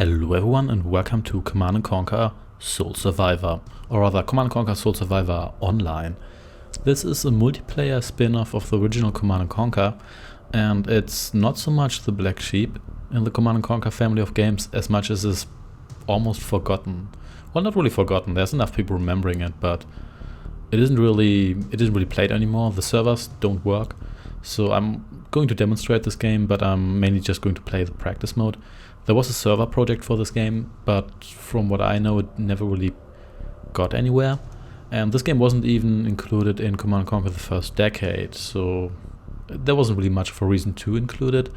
Hello everyone and welcome to Command & Conquer Soul Survivor, or rather Command & Conquer Soul Survivor Online. This is a multiplayer spin-off of the original Command & Conquer, and it's not so much the black sheep in the Command & Conquer family of games as much as it's almost forgotten. Well, not really forgotten, there's enough people remembering it, but it isn't really played anymore. The servers don't work, so I'm going to demonstrate this game, but I'm mainly just going to play the practice mode. There was a server project for this game, but from what I know it never really got anywhere. And this game wasn't even included in Command & Conquer the first decade, so there wasn't really much of a reason to include it,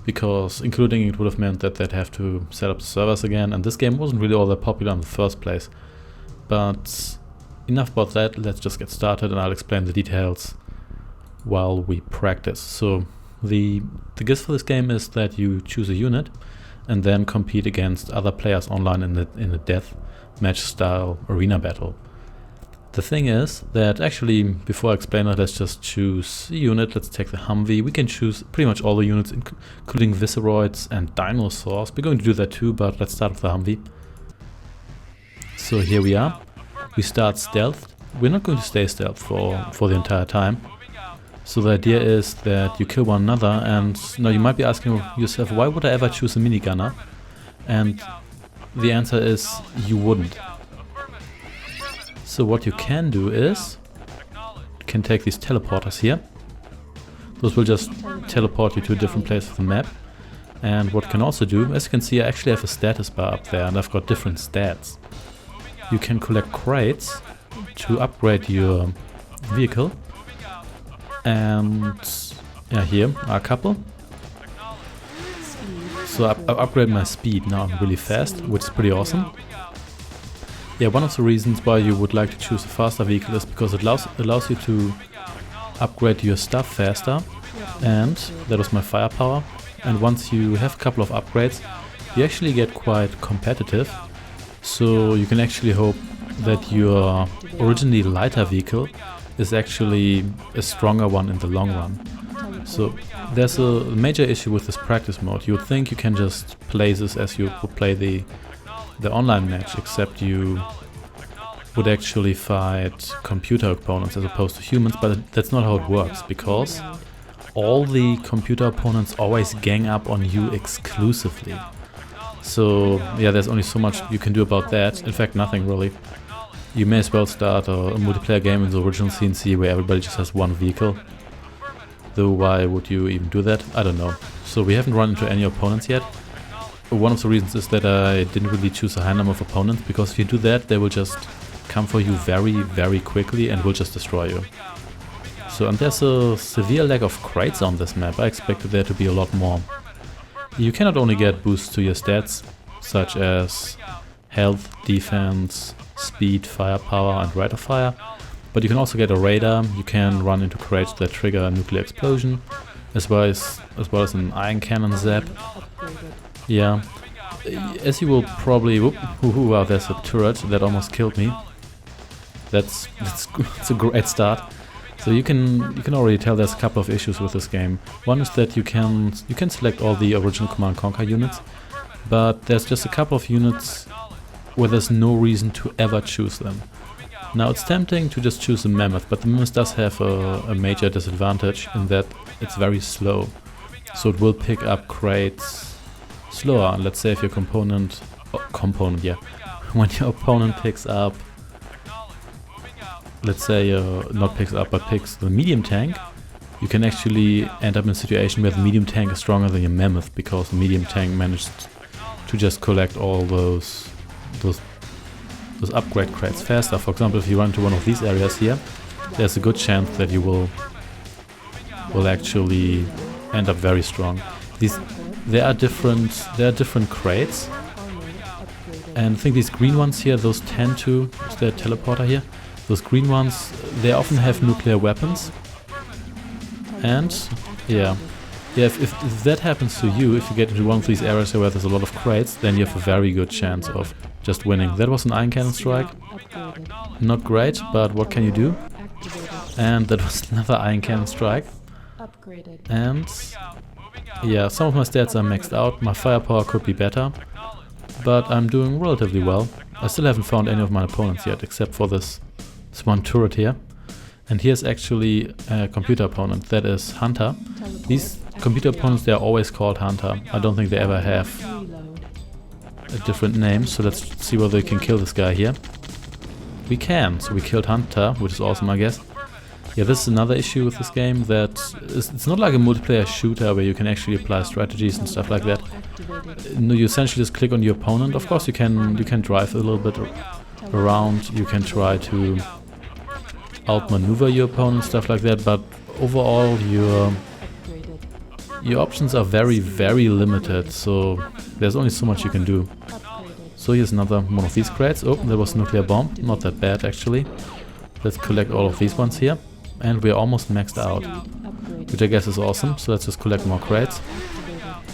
because including it would have meant that they'd have to set up the servers again, and this game wasn't really all that popular in the first place. But enough about that, let's just get started and I'll explain the details while we practice. So the gist for this game is that you choose a unit and then compete against other players online in a deathmatch-style arena battle. The thing is that actually, before I explain it, let's just choose a unit. Let's take the Humvee. We can choose pretty much all the units, including Visceroids and Dinosaurs. We're going to do that too, but let's start with the Humvee. So here we are. We start stealth. We're not going to stay stealth for the entire time. So the idea is that you kill one another, and now you might be asking yourself, why would I ever choose a minigunner? And the answer is, you wouldn't. So what you can do is, you can take these teleporters here. Those will just teleport you to a different place of the map. And what you can also do, as you can see, I actually have a status bar up there, and I've got different stats. You can collect crates to upgrade your vehicle. And yeah, here are a couple. So I upgrade my speed, now I'm really fast, which is pretty awesome. Yeah, one of the reasons why you would like to choose a faster vehicle is because it allows you to upgrade your stuff faster. And that was my firepower. And once you have a couple of upgrades, you actually get quite competitive. So you can actually hope that your originally lighter vehicle is actually a stronger one in the long run. So there's a major issue with this practice mode. You would think you can just play this as you would play the online match, except you would actually fight computer opponents as opposed to humans, but that's not how it works, because all the computer opponents always gang up on you exclusively. So yeah, there's only so much you can do about that. In fact, nothing really. You may as well start a multiplayer game in the original CNC where everybody just has one vehicle. Though why would you even do that? I don't know. So we haven't run into any opponents yet. One of the reasons is that I didn't really choose a high number of opponents, because if you do that, they will just come for you very, very quickly and will just destroy you. So, and there's a severe lack of crates on this map. I expected there to be a lot more. You can not only get boosts to your stats, such as health, defense, speed, firepower and rate of fire, but you can also get a radar. You can run into crates that trigger a nuclear explosion, as well as an iron cannon zap. Yeah, as you will probably... wow, there's a turret that almost killed me. That's a great start. So you can already tell there's a couple of issues with this game. One is that you can select all the original Command & Conquer units, but there's just a couple of units where there's no reason to ever choose them. Now it's tempting to just choose the Mammoth, but the Mammoth does have a major disadvantage in that it's very slow. So it will pick up crates slower. And let's say if your when your opponent picks up, let's say picks the medium tank, you can actually end up in a situation where the medium tank is stronger than your Mammoth, because the medium tank managed to just collect all those upgrade crates faster. For example, if you run to one of these areas here, there's a good chance that you will actually end up very strong. There are different crates, and I think these green ones here, those tend to, is there a teleporter here? Those green ones, they often have nuclear weapons, and yeah, if that happens to you, if you get into one of these areas where there's a lot of crates, then you have a very good chance of just winning. That was an iron cannon strike. Not great, but what can you do? And that was another iron cannon strike. And yeah, some of my stats are maxed out. My firepower could be better, but I'm doing relatively well. I still haven't found any of my opponents yet, except for this one turret here. And here's actually a computer opponent, that is Hunter. These computer opponents, they are always called Hunter. I don't think they ever have a different name, so let's see whether we can kill this guy here. We can, so we killed Hunter, which is awesome, I guess. Yeah, this is another issue with this game, that it's not like a multiplayer shooter where you can actually apply strategies and stuff like that. No, you essentially just click on your opponent. Of course you can drive a little bit around, you can try to outmaneuver your opponent, stuff like that, but overall your options are very, very limited, so there's only so much you can do. So here's another one of these crates. Oh, there was a nuclear bomb. Not that bad, actually. Let's collect all of these ones here. And we're almost maxed out, which I guess is awesome. So let's just collect more crates.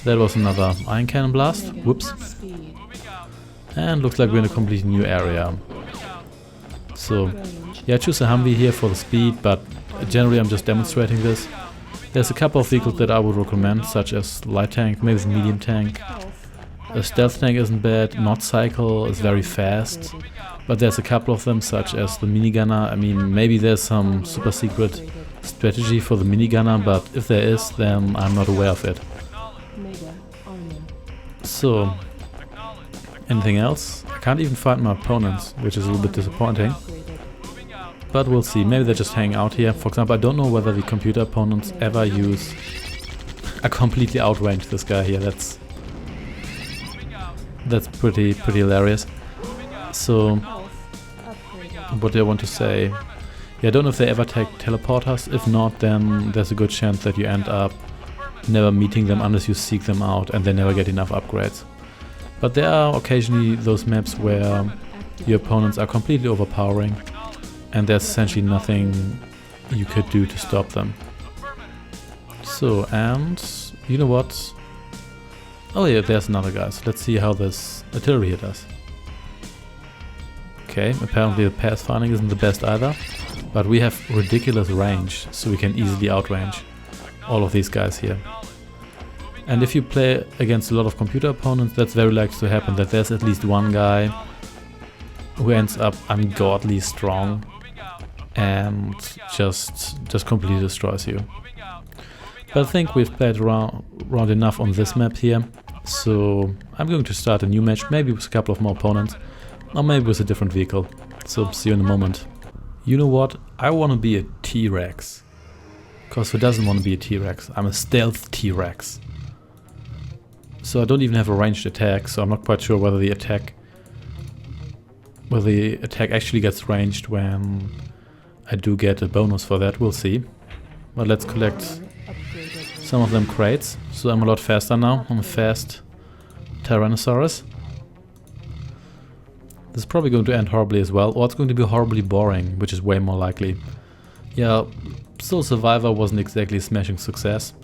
That was another ion cannon blast. Whoops. And looks like we're in a completely new area. So, yeah, I choose a Humvee here for the speed, but generally I'm just demonstrating this. There's a couple of vehicles that I would recommend, such as light tank, maybe the medium tank. A stealth tank isn't bad, not cycle is very fast. But there's a couple of them, such as the minigunner. I mean, maybe there's some super secret strategy for the minigunner, but if there is, then I'm not aware of it. So, anything else? I can't even find my opponents, which is a little bit disappointing. But we'll see, maybe they're just hanging out here. For example, I don't know whether the computer opponents ever use... I completely outrange this guy here, that's pretty hilarious. So, what do I want to say? Yeah, I don't know if they ever take teleporters. If not, then there's a good chance that you end up never meeting them unless you seek them out and they never get enough upgrades. But there are occasionally those maps where your opponents are completely overpowering and there's essentially nothing you could do to stop them. So, and you know what? Oh yeah, there's another guy. So let's see how this artillery here does. Okay, apparently the pathfinding isn't the best either, but we have ridiculous range, so we can easily outrange all of these guys here. And if you play against a lot of computer opponents, that's very likely to happen, that there's at least one guy who ends up ungodly strong and just completely destroys you. But I think we've played around enough on this map here, so I'm going to start a new match, maybe with a couple of more opponents. Or maybe with a different vehicle. So, see you in a moment. You know what? I want to be a T-Rex. Because who doesn't want to be a T-Rex? I'm a stealth T-Rex. So I don't even have a ranged attack, so I'm not quite sure whether the attack actually gets ranged when I do get a bonus for that. We'll see. But let's collect some of them crates. So I'm a lot faster now. I'm a fast Tyrannosaurus. This is probably going to end horribly as well, or it's going to be horribly boring, which is way more likely. Yeah, Soul Survivor wasn't exactly a smashing success.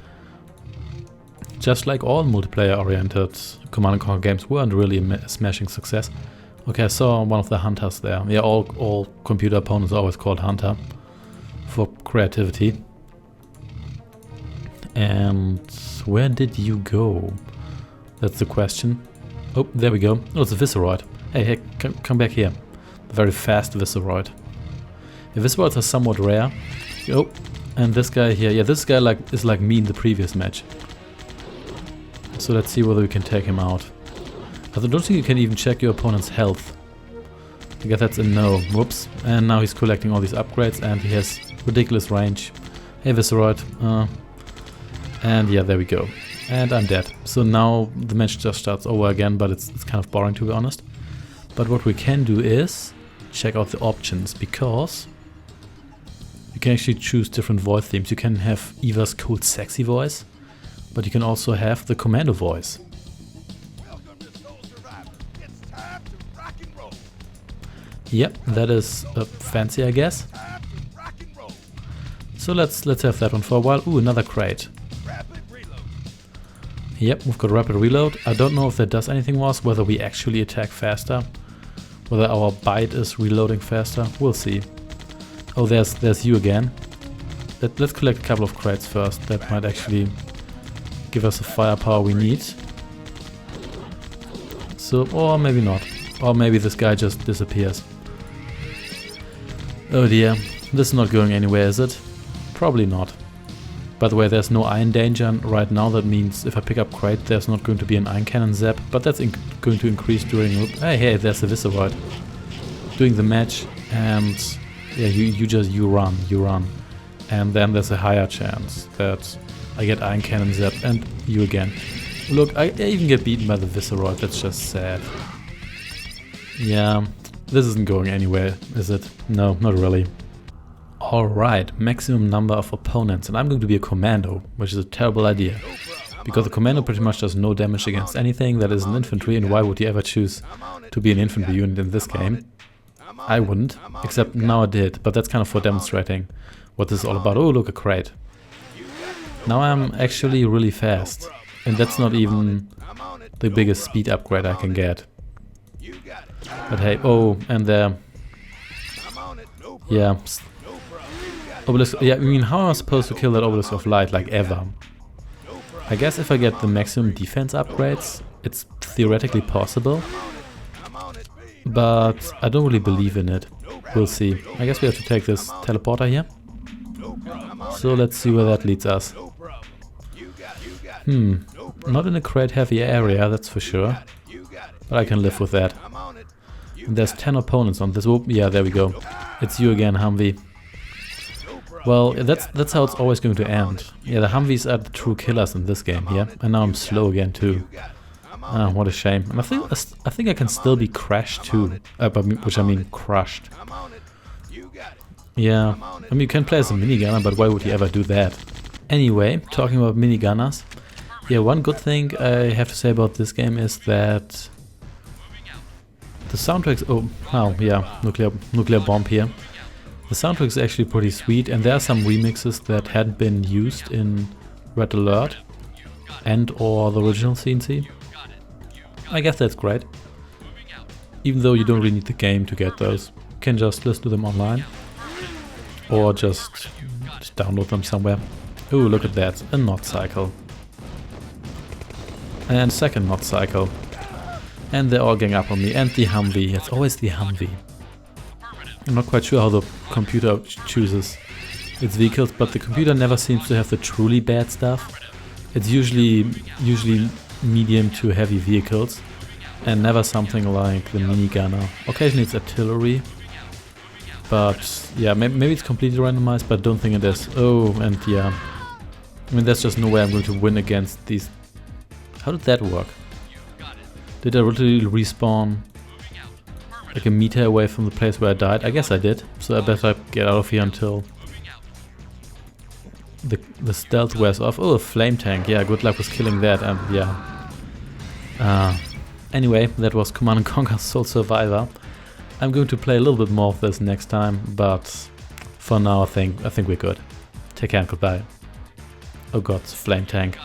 Just like all multiplayer-oriented Command & Conquer games weren't really a smashing success. Okay, I saw one of the hunters there. Yeah, all computer opponents are always called Hunter for creativity. And where did you go? That's the question. Oh, there we go. Oh, it's a Visceroid. Hey, come back here. The very fast Visceroid. The Visceroids are somewhat rare. Oh, and this guy here. Yeah, this guy is like me in the previous match. So let's see whether we can take him out. I don't think you can even check your opponent's health. I guess that's a no. Whoops. And now he's collecting all these upgrades and he has ridiculous range. Hey, Visceroid. And yeah, there we go. And I'm dead. So now the match just starts over again, but it's kind of boring, to be honest. But what we can do is check out the options, because you can actually choose different voice themes. You can have Eva's cool sexy voice, but you can also have the Commando voice. Yep, that is fancy, I guess. So let's have that one for a while. Ooh, another crate. Yep, we've got rapid reload. I don't know if that does anything worse, whether we actually attack faster, whether our bite is reloading faster. We'll see. Oh, there's you again. Let's collect a couple of crates first. That might actually give us the firepower we need. So, or maybe not. Or maybe this guy just disappears. Oh dear, this is not going anywhere, is it? Probably not. By the way, there's no iron danger right now. That means if I pick up crate, there's not going to be an iron cannon zap. But that's going to increase during... Hey, there's a Visceroid. Doing the match, and yeah, you run. And then there's a higher chance that I get iron cannon zap and you again. Look, I even get beaten by the Visceroid. That's just sad. Yeah, this isn't going anywhere, is it? No, not really. Alright, maximum number of opponents, and I'm going to be a Commando, which is a terrible idea. Because the Commando pretty much does no damage against anything that is an infantry, and why would you ever choose to be an infantry unit in this game? I wouldn't, except now I did, but that's kind of for demonstrating what this is all about. Oh, look, a crate. Now I'm actually really fast, and that's not even the biggest speed upgrade I can get. But hey, oh, and there... Yeah. Obelisk, yeah, I mean, how am I supposed to kill that Obelisk of Light, like, ever? I guess if I get the maximum defense upgrades, it's theoretically possible. But I don't really believe in it. We'll see. I guess we have to take this teleporter here. So let's see where that leads us. Not in a crate heavy area, that's for sure. But I can live with that. And there's 10 opponents on this. Oh, yeah, there we go. It's you again, Humvee. Well, that's how it's always going to end. Yeah, the Humvees are the true killers in this game here. And now I'm slow again too. Ah, what a shame. And I think I can still be crashed too. Which I mean crushed. Yeah, I mean you can play as a minigunner, but why would you ever do that? Anyway, talking about minigunners. Yeah, one good thing I have to say about this game is that the soundtracks... Oh, yeah, nuclear bomb here. The soundtrack is actually pretty sweet, and there are some remixes that hadn't been used in Red Alert and or the original CNC. I guess that's great. Even though you don't really need the game to get those. You can just listen to them online. Or just download them somewhere. Ooh, look at that. A knot cycle. And second knot cycle. And they're all gang up on me. And the Humvee. It's always the Humvee. I'm not quite sure how the computer chooses its vehicles, but the computer never seems to have the truly bad stuff. It's usually medium to heavy vehicles, and never something like the minigunner. Occasionally it's artillery, but yeah, maybe it's completely randomized, but I don't think it is. Oh, and yeah, I mean there's just no way I'm going to win against these. How did that work? Did I really respawn like a meter away from the place where I died? I guess I did, so I better get out of here until the stealth wears off. Oh, a flame tank. Yeah, good luck with killing that. Yeah. Anyway, that was Command & Conquer Soul Survivor. I'm going to play a little bit more of this next time, but for now I think we're good. Take care and goodbye. Oh god, flame tank.